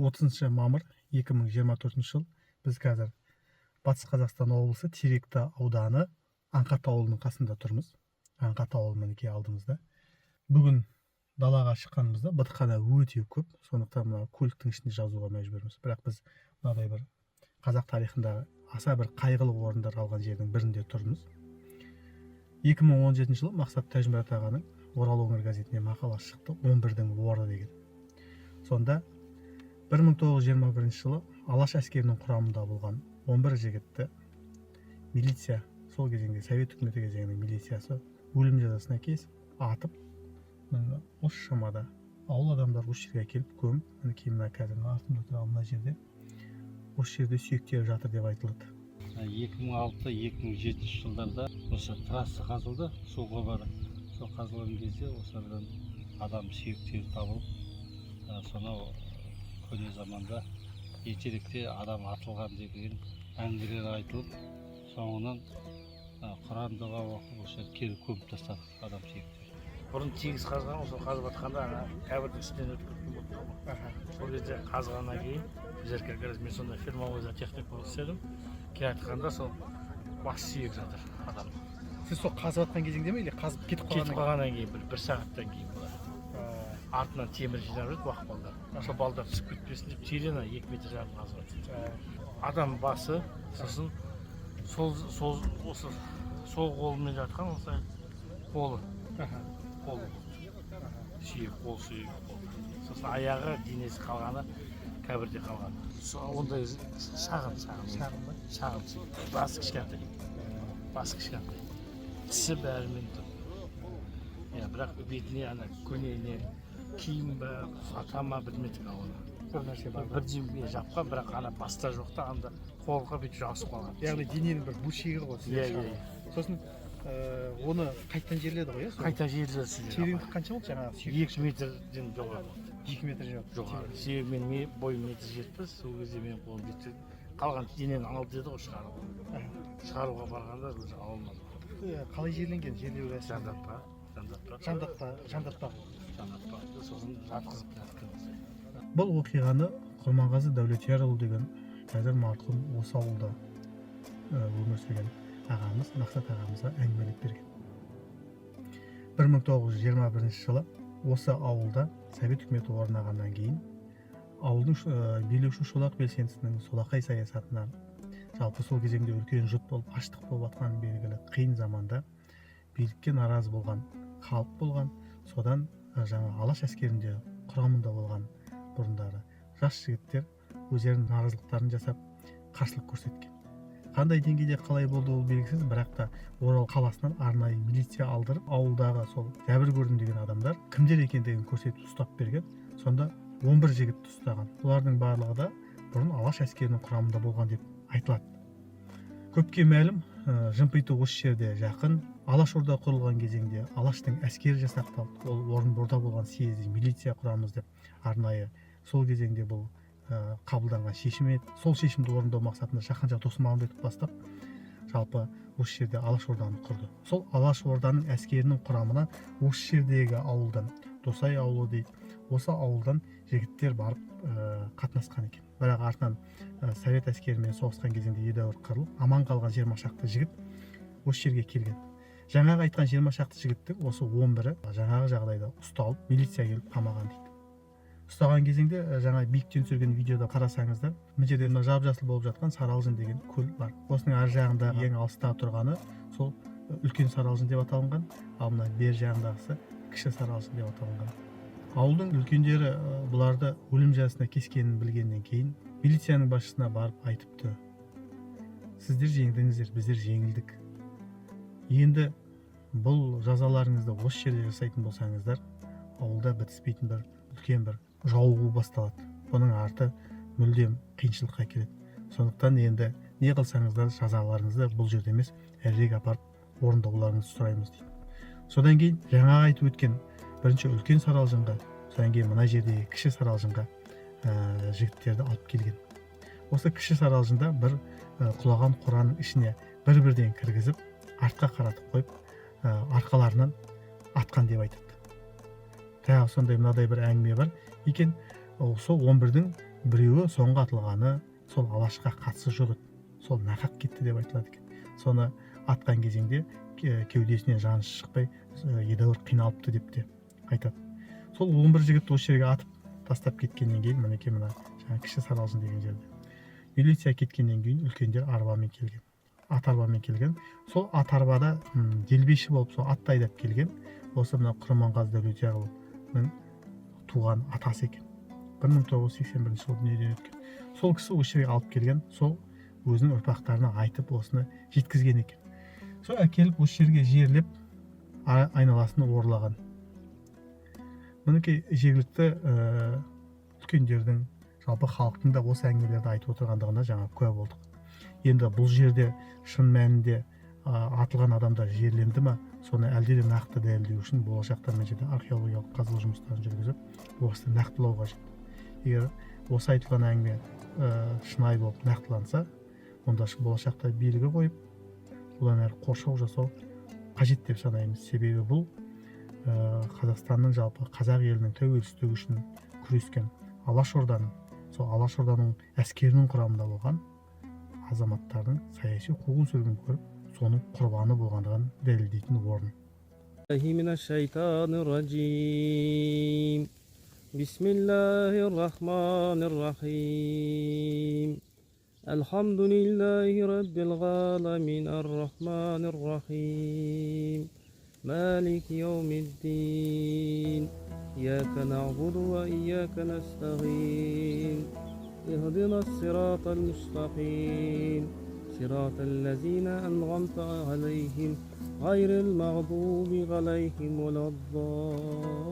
30 мамыр 2024 жыл. Біз қазір Батыс Қазақстан облысы Теректі ауданы Аңқат ауылының қасында тұрмыз. Аңқат ауылы мінекей алдымызда. Бүгін далаға шыққанымызда бытықана өте көп, сондықтан мына көліктің ішінде жазуға мәжбүрміз. Бірақ біз мынадай бір қазақ тарихындағы аса бір қайғылы орындар алған жердің бірінде тұрмыз. 2017 жылы Мақсат Тәжмұрат ағаның Орал өңір газетіне мақала шықты, 11-дің оры деген. Сонда 1921 жылы Алаш әскерінің құрамында болған 11 жігітті милиция, сол кезеңде Совет үкіметі кезеңінің милициясы өлім жазасына кесіп, атып, осы шамада ауыл адамдар осы жерге келіп көміп, мінекей мына қазір артымда тұрған мына жерде осы жерде сүйектері жатыр деп айтылады. 2006-2007 жылдарда осы трасса қазылды, су құбыры. Сол қазылған кезде осыдан адам сүйектері табылып, сонау көне заманда ертеректе адам атылған деген әңгімелер айтылып, соңынан Құран дұға оқып осы кері көміп тастады адам сүйектері. Бұрын тегіс қазған, осы қазып жатқанда кәбірдің үстінен өтіп кеткен болды. Сол кезде қазғаннан кейін біздер как мен сонда фермовойда техник болып істедім. Келатқанда сол бас сүйек жатыр адам. Сіз сол қазып жатқан кезеңде ме, или қазып кетіп қалғаннан кейін бір сағаттан кейін болады. Артынан темір жинап жүрді уақыт балдар. Сол балдар түсіп кетпесін деп терена 2 метр жарым қазып жатыр. Адам басы, сосын сол қолымен жатқан осы қолы. Сүйек, қол сүйек. Сосын аяғы, денесі қалғаны кәбірде қалған. Ондай шағын сүйек. Басы кішкентай. Тісі бәрімен тұр. Бірақ бетіне көнене киім бі, атама білмедік оны. Бірден жапқан, бірақ баста жоқ та, анда қолға бүйтіп жабысып қалған. Яғни дененің бір бөлшегі ғой. Сосын оны қайттан жерледі ғой, қайта жерледі. Тереңдік қанша болды жаңағы? 2 метрден жоғары болды. 2 метр жоғары. Себебі мен бойым метр жетпіс, сол кезде мен қолым жетті. Қалған денені алды деді ғой шығаруға. Шығаруға барғанда өзі алынмады. Қалай жерленген? Жерлеу рәсімі? Жандатпа. Сосын жатқызып жатқан. Бұл оқиғаны Құрманғазы Дәулетиярұлы деген қазір марқұм осы ауылда өмір сүрген ағамыз, Мақсат ағамызға әңгімелеп берген. 1921 жылы осы ауылда Совет үкіметі орнағаннан кейін ауылдың билеуші Шолақ белсендісінің солақай саясатына, жалпы сол кезеңде үлкен жұт болып, аштық болып жатқан белгілі қиын заманда билікке наразы болған халық болған, содан жаңа Алаш әскерінде құрамында болған бұрындары жас жігіттер өздерінің наразылықтарын жасап қарсылық көрсеткен. Қандай деңгейде қалай болды ол белгісіз, бірақ та Орал қаласынан арнайы милиция алдырып, ауылдағы сол жәбір көрдім деген адамдар кімдер екендігін көрсетіп ұстап берген. Сонда 11 жігітті ұстаған. Олардың барлығы да бұрын Алаш әскерінің құрамында болған деп айтылады. Көпке мәлім, Жымпиты осы жерде жақын. Алашорда құрылған кезеңде Алаштың әскері жасақталды. Ол Орынборда болған съезде милиция құрамыз деп арнайы сол кезеңде бұл қабылданған шешім еді. Сол шешімді орындау мақсатында Шаханжан Досмағамбетов бастап, жалпы осы жерде Алашорданы құрды. Сол Алашорданың әскерінің құрамына осы жердегі ауылдан, Досай ауылы дейді, осы ауылдан жігіттер барып қатынасқан екен. Бірақ артынан Совет әскерімен соғысқан кезеңде едәуір қырылып, аман қалған 20 шақты жігіт осы жерге келген. Жаңағы айтқан 20 шақты жігіттің осы 11-і жаңағы жағдайда ұсталып, милиция келіп қамаған дейді. Ұстаған кезеңде жаңа биіктен түсірген видеода қарасаңыздар, мына жерде жап-жасыл болып жатқан Саралжын деген көл бар. Осының ар жағында ең алыста тұрғаны сол үлкен Саралжын деп аталынған, ал мына бер жағындағысы кіші Саралжын деп аталынған. Ауылдың үлкендері бұларды өлім жазасына кескенін білгеннен кейін милицияның басшысына барып айтыпты: сіздер жеңдіңіздер, біздер жеңілдік. Енді бұл жазаларыңызды осы жерде жасайтын болсаңыздар, ауылда бітіспейтін бір үлкен бір жауығу басталады. Бұның арты мүлдем қиыншылыққа келеді. Сондықтан енді не қылсаңыздар жазаларыңызды бұл жерде емес, әрірек апарып орындауларыңызды сұраймыз дейді. Содан кейін жаңа айтып өткен бірінші үлкен Саралжынға, содан кейін мына жердегі кіші Саралжынға жігіттерді алып келген. Осы кіші Саралжында бір құлаған қораның ішіне бір-бірден кіргізіп, артқа қаратып қойып, арқаларынан атқан деп айтады. Тағы сондай мынадай бір әңгіме бар екен. Сол 11-дің біреуі соңғы атылғаны сол алашқа қатысы жоқ еді, сол нақақ кетті деп айтылады екен. Соны атқан кезеңде кеудесінен жаны шықпай едәуір қиналыпты деп те айтады. Сол 11 жігітті осы жерге атып тастап кеткеннен кейін, мінекей мына кіші Саралжын деген жерде милиция кеткеннен кейін үлкендер арбамен келген, ат арбамен келген. Сол ат арбада делбеші болып сол атты айдап келген осы мына Құрманғазы Дәулетияұлының туған атасы екен. 1981 жылы дүниеден өткен. Сол кісі осы жерге алып келген, сол өзінің ұрпақтарына айтып осыны жеткізген екен. Сол әкеліп осы жерге жерлеп айналасын орлаған. Мінекей жергілікті үлкендердің, жалпы халықтың да осы әңгімелерді айтып отырғандығына жаңа куә болдық. Енді бұл жерде шын мәнінде атылған адамдар жерленді ме, соны әлде де нақты дәлелдеу үшін болашақта мына жерде археологиялық қазылу жұмыстарын жүргізіп осыны нақтылау қажет. Егер осы айтылған әңгіме шынайы болып нақтыланса, онда болашақта белгі қойып, одан әрі қоршау жасау қажет деп санаймыз. Себебі бұл Қазақстанның, жалпы қазақ елінің тәуелсіздігі үшін күрескен Алашорданың, сол Алашорданың әскерінің құрамында болған азаматтардың саяси қуғын-сүргін көріп, соның құрбаны болғандығын дәлелдейтін орын. Бисмиллахир-рахманир-рахим. Алхамдулиллахи раббил аламин, ар-рахманир-рахим. مالك يوم الدين إياك نعبد وإياك نستعين اهدنا الصراط المستقيم صراط الذين أنعمت عليهم غير المغضوب عليهم ولا الضالين